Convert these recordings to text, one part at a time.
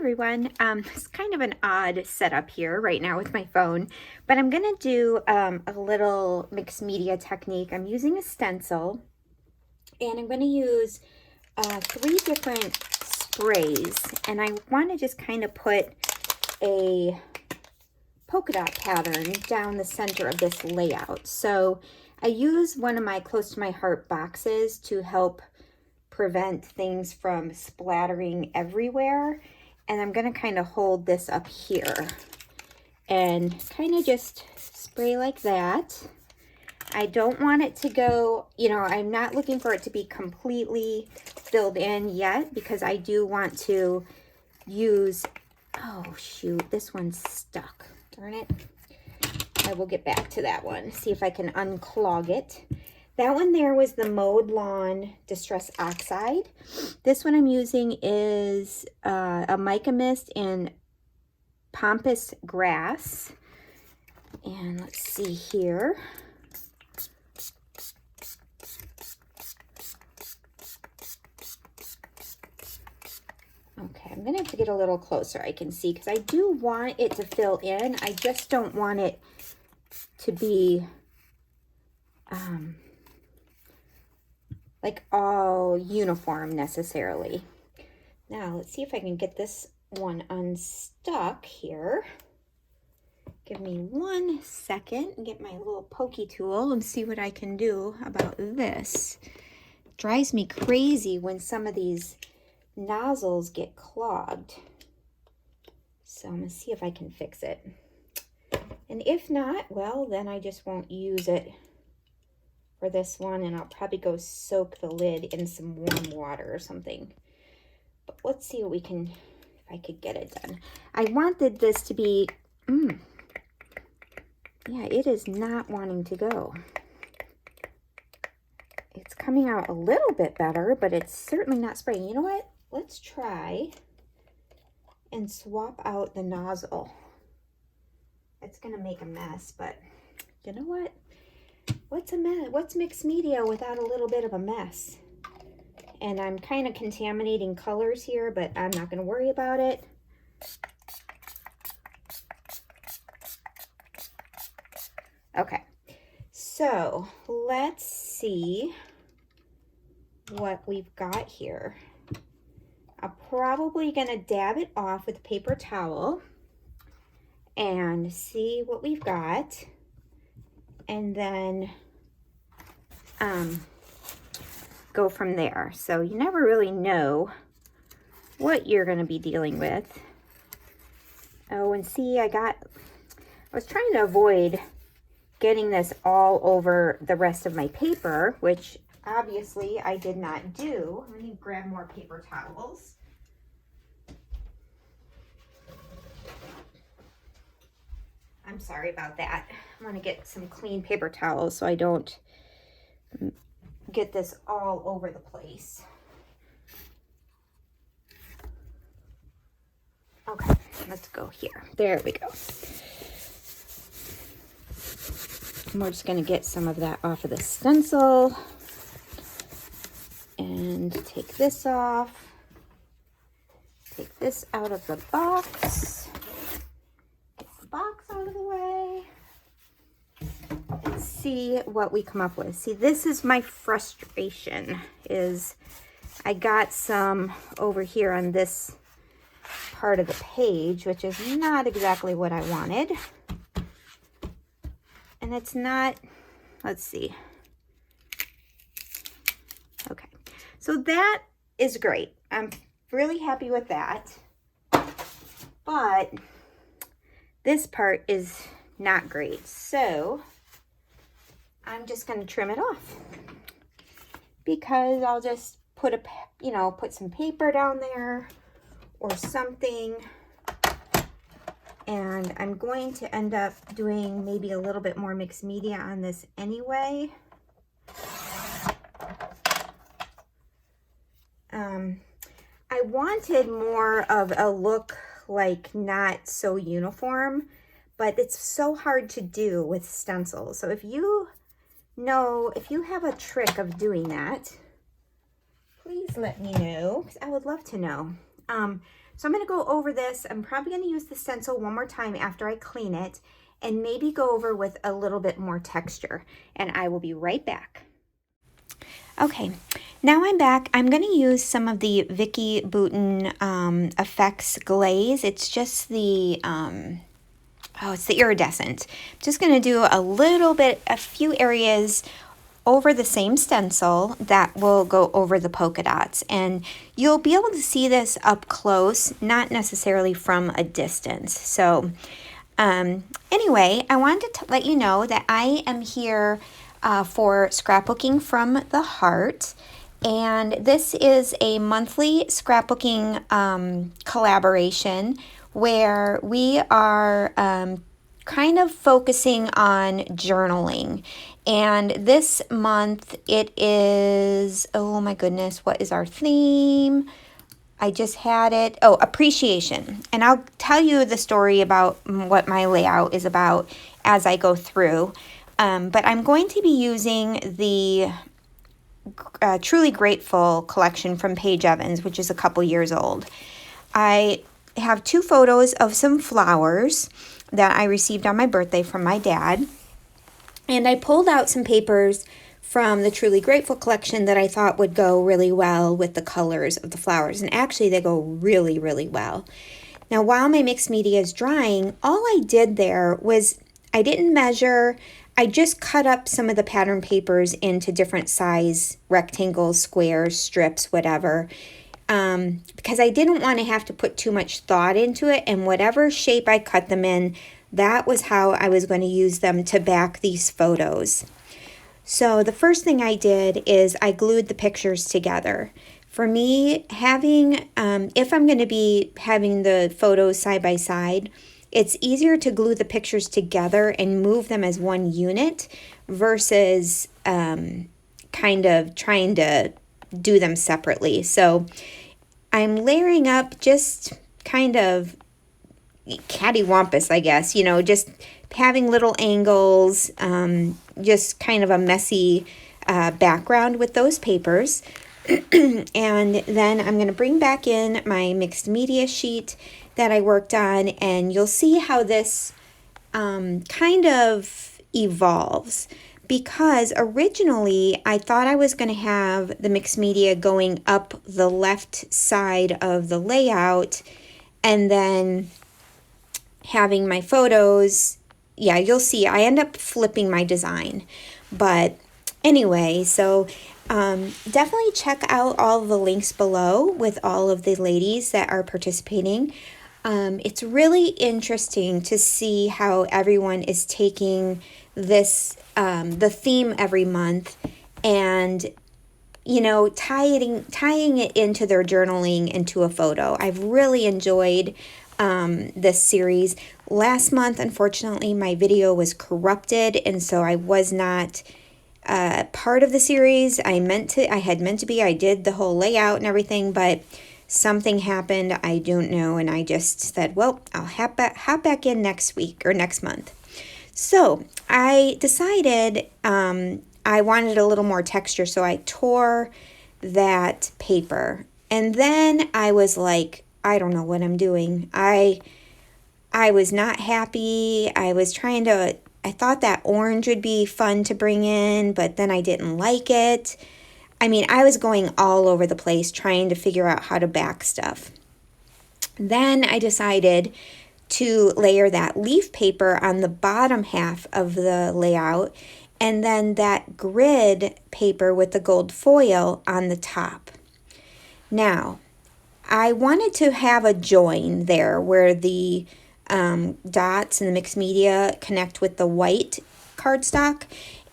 everyone. It's kind of an odd setup here right now with my phone, but I'm gonna do a little mixed media technique. I'm using a stencil, and I'm gonna use 3 different sprays, and I want to just kind of put a polka dot pattern down the center of this layout. So I use one of my close to my heart boxes to help prevent things from splattering everywhere, and I'm going to kind of hold this up here and kind of just spray like that. I don't want it to go, I'm not looking for it to be completely filled in yet, because I do want to use, oh shoot, this one's stuck, darn it. I will get back to that one, see if I can unclog it. That one there was the Mowed Lawn Distress Oxide. This one I'm using is a Mica Mist in Pampas Grass. And let's see here. Okay, I'm going to have to get a little closer, I can see, because I do want it to fill in. I just don't want it to be like all uniform necessarily. Now let's see if I can get this one unstuck here. Give me 1 second and get my little pokey tool and see what I can do about this. It drives me crazy when some of these nozzles get clogged. So I'm gonna see if I can fix it. And if not, well, then I just won't use it for this one, and I'll probably go soak the lid in some warm water or something. But let's see what we can, if I could get it done. I wanted this to be, yeah, it is not wanting to go. It's coming out a little bit better, but it's certainly not spraying. You know what? Let's try and swap out the nozzle. It's gonna make a mess, but you know what? What's a mess? What's mixed media without a little bit of a mess? And I'm kind of contaminating colors here, but I'm not going to worry about it. Okay, so let's see what we've got here. I'm probably going to dab it off with a paper towel and see what we've got. And then go from there. So you never really know what you're going to be dealing with. Oh, and see, I was trying to avoid getting this all over the rest of my paper, which obviously I did not do. Let me grab more paper towels. I'm sorry about that. I want to get some clean paper towels so I don't get this all over the place. Okay, let's go here. There we go. And we're just going to get some of that off of the stencil and take this off. Take this out of the box. Box out of the way and see what we come up with. See, this is my frustration, is I got some over here on this part of the page, which is not exactly what I wanted. And it's not, let's see. Okay, so that is great. I'm really happy with that. But this part is not great, so I'm just going to trim it off, because I'll just put put some paper down there or something, and I'm going to end up doing maybe a little bit more mixed media on this anyway. I wanted more of a look like not so uniform, but it's so hard to do with stencils. So if you have a trick of doing that, please let me know, because I would love to know. So I'm going to go over this. I'm probably going to use the stencil one more time after I clean it and maybe go over with a little bit more texture. And I will be right back. Okay, now I'm back. I'm going to use some of the Vicki Boutin Effects Glaze. It's just the, it's the iridescent. I'm just going to do a little bit, a few areas over the same stencil that will go over the polka dots. And you'll be able to see this up close, not necessarily from a distance. So anyway, I wanted to let you know that I am here for Scrapbooking from the Heart. And this is a monthly scrapbooking collaboration where we are kind of focusing on journaling. And this month it is, oh my goodness, what is our theme? I just had it. Oh, appreciation. And I'll tell you the story about what my layout is about as I go through. But I'm going to be using the Truly Grateful collection from Paige Evans, which is a couple years old. I have 2 photos of some flowers that I received on my birthday from my dad. And I pulled out some papers from the Truly Grateful collection that I thought would go really well with the colors of the flowers. And actually, they go really, really well. Now, while my mixed media is drying, all I did there was I didn't measure. I just cut up some of the pattern papers into different size rectangles, squares, strips, whatever, because I didn't want to have to put too much thought into it. And whatever shape I cut them in, that was how I was going to use them to back these photos. So the first thing I did is I glued the pictures together. For me, having, if I'm going to be having the photos side by side, it's easier to glue the pictures together and move them as one unit versus kind of trying to do them separately. So I'm layering up just kind of cattywampus, I guess, just having little angles, just kind of a messy background with those papers. And then I'm going to bring back in my mixed media sheet that I worked on, and you'll see how this kind of evolves, because originally I thought I was going to have the mixed media going up the left side of the layout and then having my photos. Yeah, you'll see I end up flipping my design. But anyway, so definitely check out all of the links below with all of the ladies that are participating. It's really interesting to see how everyone is taking this, the theme every month, and, tying it into their journaling into a photo. I've really enjoyed this series. Last month, unfortunately, my video was corrupted, and so I was not part of the series. I had meant to be. I did the whole layout and everything, but something happened, I don't know, and I just said, well, I'll hop back in next week or next month. So I decided I wanted a little more texture, so I tore that paper. And then I was like, I don't know what I'm doing. I was not happy. I thought that orange would be fun to bring in, but then I didn't like it. I mean, I was going all over the place trying to figure out how to back stuff. Then I decided to layer that leaf paper on the bottom half of the layout, and then that grid paper with the gold foil on the top. Now, I wanted to have a join there where the dots and the mixed media connect with the white cardstock.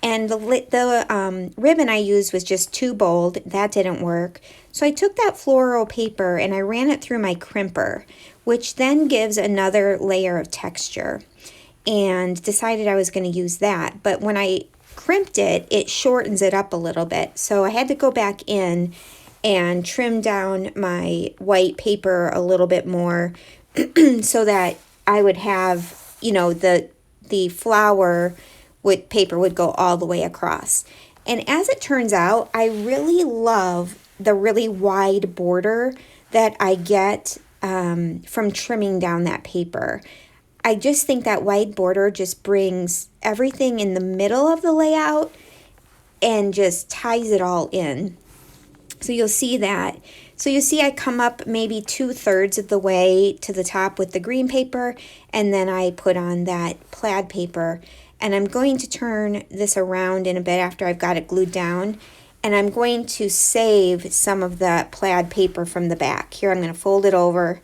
And the ribbon I used was just too bold. That didn't work. So I took that floral paper and I ran it through my crimper, which then gives another layer of texture, and decided I was going to use that. But when I crimped it, it shortens it up a little bit. So I had to go back in and trim down my white paper a little bit more so that I would have, the flower with paper would go all the way across. And as it turns out, I really love the really wide border that I get from trimming down that paper. I just think that white border just brings everything in the middle of the layout and just ties it all in. So you'll see that. So you see I come up maybe 2/3 of the way to the top with the green paper, and then I put on that plaid paper. And I'm going to turn this around in a bit after I've got it glued down. And I'm going to save some of the plaid paper from the back. Here I'm going to fold it over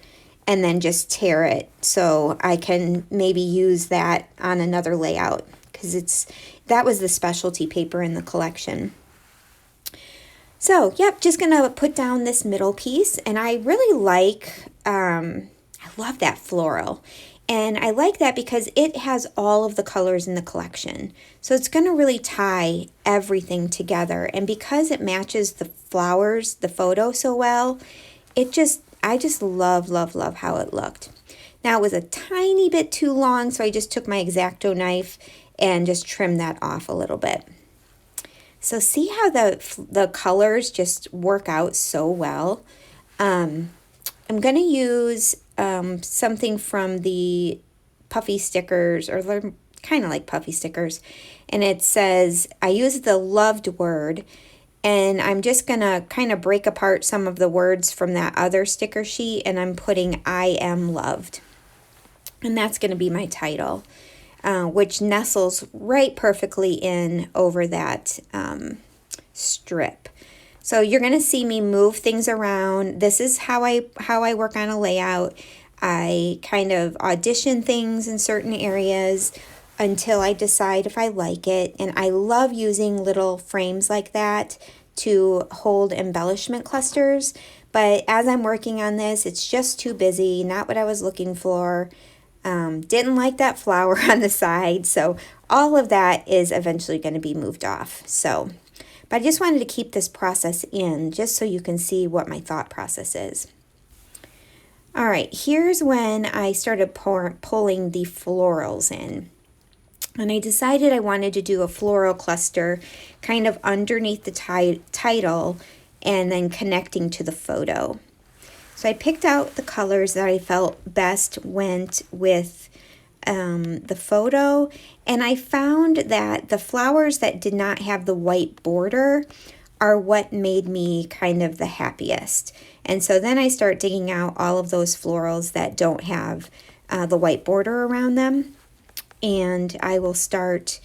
and then just tear it so I can maybe use that on another layout, because that was the specialty paper in the collection. So, yep, just going to put down this middle piece, and I really like, I love that floral. And I like that because it has all of the colors in the collection. So it's going to really tie everything together. And because it matches the flowers, the photo so well, I just love, love, love how it looked. Now it was a tiny bit too long, so I just took my X-Acto knife and just trimmed that off a little bit. So see how the colors just work out so well. I'm going to use something from the puffy stickers, or they're kind of like puffy stickers. And it says, I use the loved word, and I'm just going to kind of break apart some of the words from that other sticker sheet, and I'm putting I am loved. And that's going to be my title, which nestles right perfectly in over that strip. So you're going to see me move things around. This is how I work on a layout. I kind of audition things in certain areas until I decide if I like it. And I love using little frames like that to hold embellishment clusters. But as I'm working on this, it's just too busy, not what I was looking for. Didn't like that flower on the side. So all of that is eventually going to be moved off. So, but I just wanted to keep this process in just so you can see what my thought process is. All right, here's when I started pulling the florals in. And I decided I wanted to do a floral cluster kind of underneath the title and then connecting to the photo. So I picked out the colors that I felt best went with the photo, and I found that the flowers that did not have the white border are what made me kind of the happiest. And so then I start digging out all of those florals that don't have the white border around them, and I will start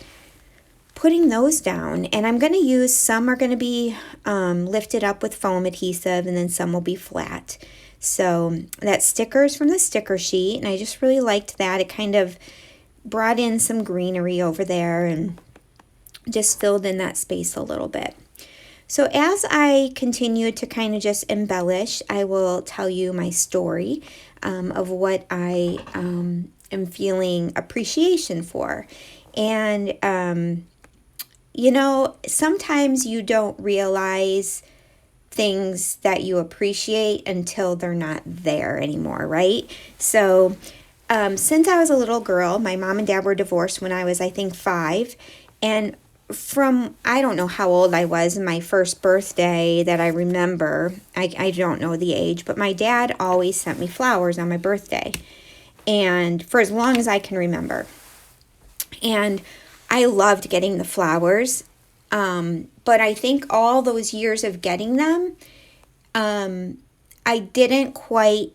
putting those down. And I'm going to use, some are going to be lifted up with foam adhesive, and then some will be flat. So that stickers from the sticker sheet, and I just really liked that. It kind of brought in some greenery over there and just filled in that space a little bit. So as I continue to kind of just embellish, I will tell you my story of what I am feeling appreciation for. And, you know, sometimes you don't realize things that you appreciate until they're not there anymore, right? So since I was a little girl, my mom and dad were divorced when I was, I think, 5. And from, I don't know how old I was, my first birthday that I remember, I don't know the age, but my dad always sent me flowers on my birthday. And for as long as I can remember. And I loved getting the flowers. But I think all those years of getting them, I didn't quite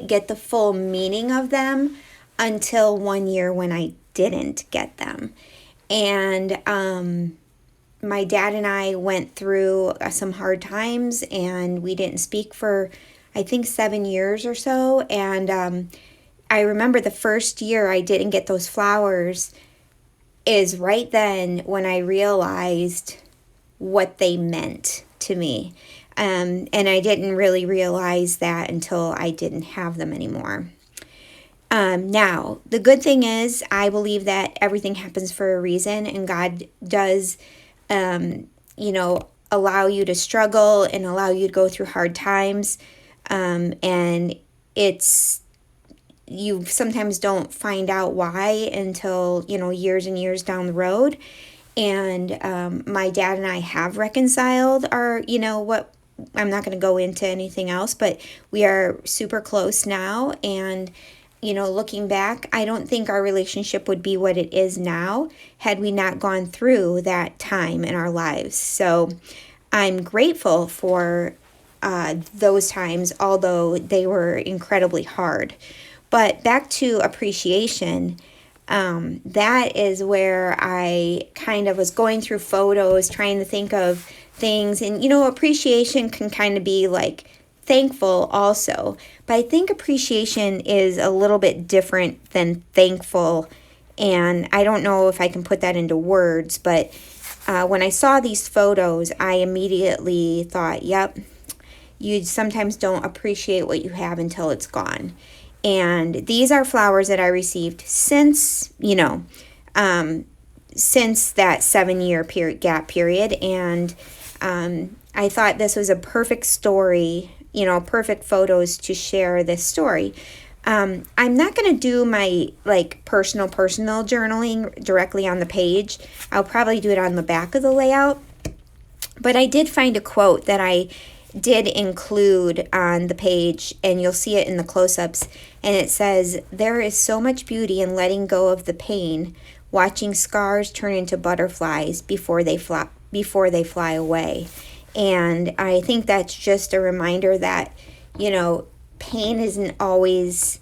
get the full meaning of them until one year when I didn't get them. And my dad and I went through some hard times, and we didn't speak for, I think, 7 years or so. And I remember the first year I didn't get those flowers is right then when I realized what they meant to me. And I didn't really realize that until I didn't have them anymore. Now, the good thing is I believe that everything happens for a reason, and God does, allow you to struggle and allow you to go through hard times. And you sometimes don't find out why until, years and years down the road. And my dad and I have reconciled our, I'm not going to go into anything else, but we are super close now. And, you know, looking back, I don't think our relationship would be what it is now had we not gone through that time in our lives. So I'm grateful for those times, although they were incredibly hard. But back to appreciation. That is where I kind of was going through photos, trying to think of things. And, you know, appreciation can kind of be like thankful also. But I think appreciation is a little bit different than thankful. And I don't know if I can put that into words, but when I saw these photos, I immediately thought, yep, you sometimes don't appreciate what you have until it's gone. And these are flowers that I received since, you know, since that 7-year gap period. And I thought this was a perfect story, you know, perfect photos to share this story. I'm not going to do my like personal journaling directly on the page. I'll probably do it on the back of the layout. But I did find a quote that I did include on the page, and you'll see it in the close-ups, and it says, "There is so much beauty in letting go of the pain, watching scars turn into butterflies before they fly away." And I think that's just a reminder that, you know, pain doesn't always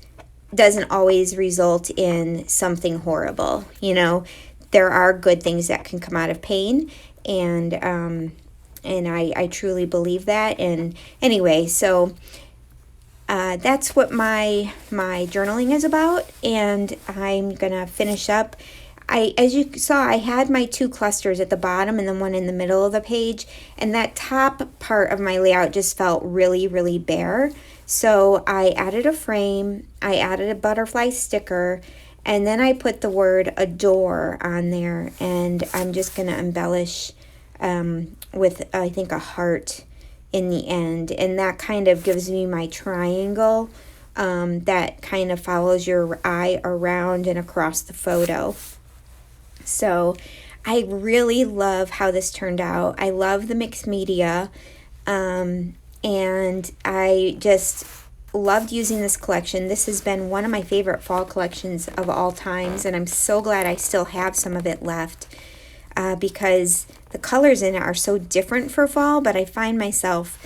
result in something horrible. You know, there are good things that can come out of pain, and I truly believe that. And anyway, so that's what my journaling is about, and I'm gonna finish up. As you saw, I had my 2 clusters at the bottom and then one in the middle of the page, and that top part of my layout just felt really, really bare. So I added a frame, I added a butterfly sticker, and then I put the word adore on there, and I'm just gonna embellish with, I think, a heart in the end, and that kind of gives me my triangle that kind of follows your eye around and across the photo. So I really love how this turned out. I love the mixed media, and I just loved using this collection. This has been one of my favorite fall collections of all times, and I'm so glad I still have some of it left. Because the colors in it are so different for fall, but I find myself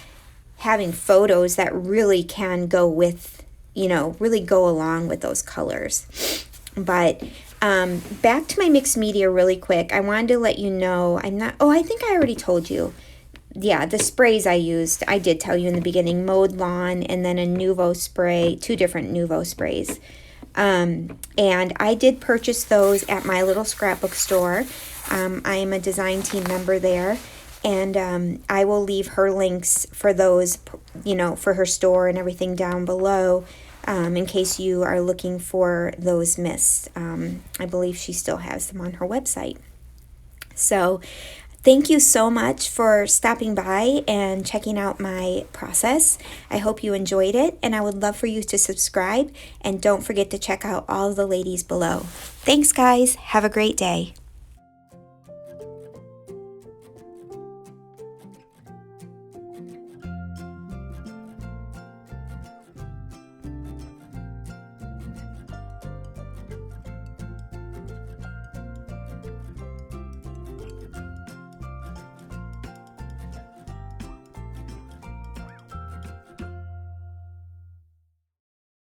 having photos that really can go with, you know, really go along with those colors. But back to my mixed media really quick. I wanted to let you know, I think I already told you. Yeah, the sprays I used, I did tell you in the beginning, Mowed Lawn and then a Nuvo spray, 2 different Nuvo sprays. And I did purchase those at my little scrapbook store. I am a design team member there, and I will leave her links for those, you know, for her store and everything down below, in case you are looking for those mists. I believe she still has them on her website. So thank you so much for stopping by and checking out my process. I hope you enjoyed it, and I would love for you to subscribe, and don't forget to check out all of the ladies below. Thanks, guys. Have a great day.